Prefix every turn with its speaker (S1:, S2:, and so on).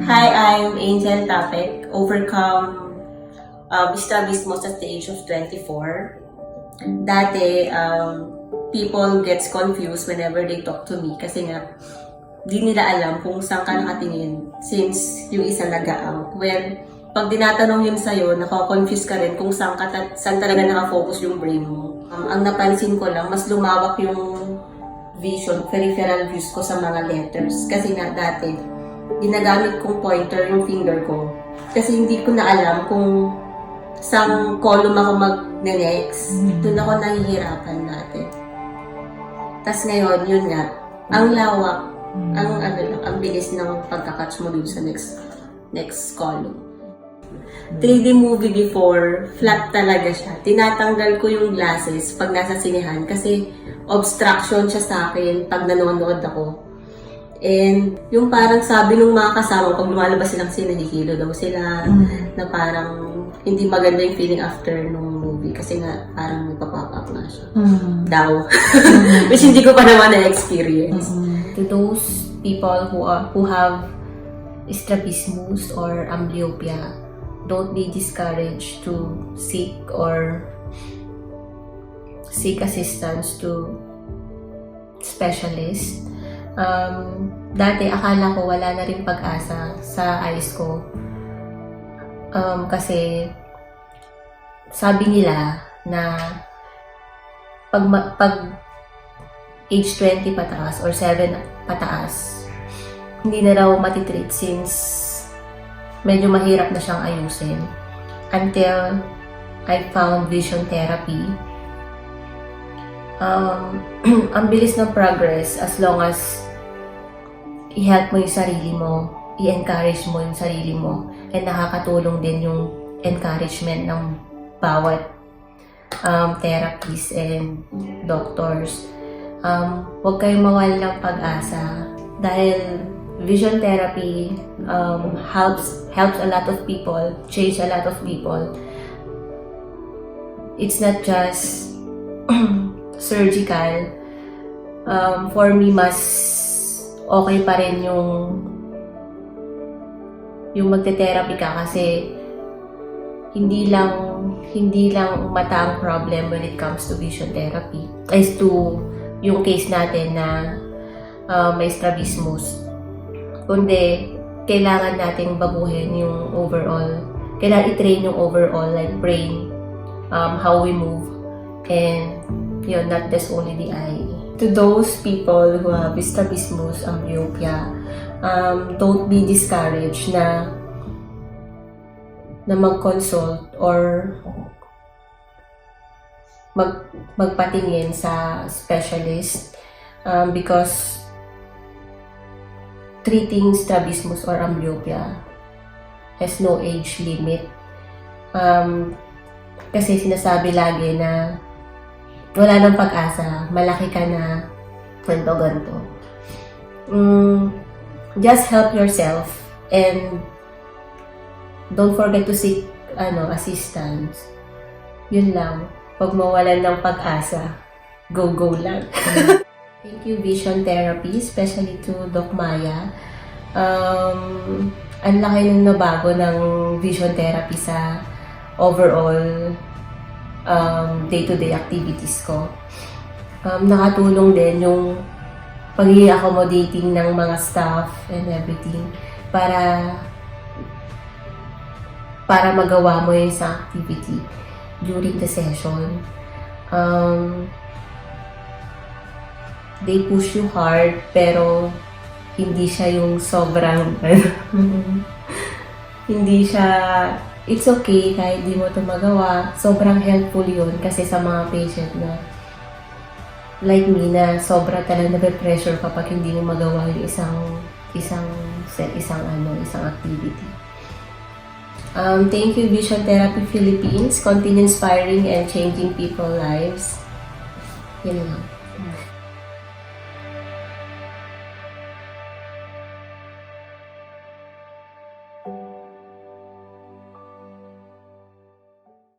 S1: Hi, I'm Angel Tapek, overcome strabismus at the age of 24. Dati, people gets confused whenever they talk to me kasi nga, di nila alam kung saan ka nakatingin since yung isa nag-out. Well, pag dinatanong yun sa'yo, nakakonfuse ka rin kung saan talaga nakafocus yung brain mo. Ang napansin ko lang, mas lumawak yung vision, peripheral views ko sa mga letters. Kasi nga dati, ginagamit kong pointer yung finger ko. Kasi hindi ko na alam kung saan column ako mag-next. Doon ako nahihirapan dati. Tapos ngayon, yun nga, ang lawak, ang bilis ng pagkakatch mo dun sa next column. 3D movie before, flat talaga siya. Tinatanggal ko yung glasses pag nasa sinehan kasi obstruction siya sa akin pag nanonood ako. And yung parang sabi nung mga kasama, pag lumalabas silang sinahihilo daw sila, na parang hindi maganda yung feeling after nung movie kasi nga parang nagpa-pop up na siya. Daw. Which hindi ko pa naman na-experience.
S2: To those people who have strabismus or amblyopia, don't be discouraged to seek assistance to specialist. Dati akala ko wala na rin pag-asa sa eyes ko. Kasi sabi nila na pag age 20 pataas or 7 pataas, hindi na raw matitreat since medyo mahirap na siyang ayusin. Until I found vision therapy. Ang bilis ng progress as long as i-help mo yung sarili mo, i-encourage mo yung sarili mo, and nakakatulong din yung encouragement ng bawat therapists and doctors. Huwag kayong mawala ng pag-asa dahil vision therapy helps a lot of people, change a lot of people. It's not just surgical. For me, mas okay pa rin yung magte-therapy ka kasi hindi lang mata ang problem when it comes to vision therapy. As to yung case natin na may strabismus, kundi kailangan nating baguhin yung overall, kailangan i-train yung overall like brain, how we move, and yun, not just only the eye. To those people who have strabismus, amblyopia, don't be discouraged na mag-consult or magpatingin sa specialist because treating strabismus or amblyopia has no age limit. Kasi sinasabi lagi na wala nang pag-asa, malaki ka na, ganto. Just help yourself and don't forget to seek assistance. Yun lang. Pag mawalan ng pag-asa, go lang. Thank you, vision therapy, especially to Doc Maya. Ang laki nung nabago ng vision therapy sa overall day-to-day activities ko. Nakatulong din yung pag-i-accommodating ng mga staff and everything para magawa mo yung isang activity during the session. They push you hard pero hindi siya yung sobrang hindi siya it's okay kahit di mo ito magawa. Sobrang helpful yun kasi sa mga patient na like me na sobra talaga na-pressure kapag hindi mo magawa yung isang activity. Thank you, Vision Therapy Philippines. Continue inspiring and changing people's lives. Yun lang.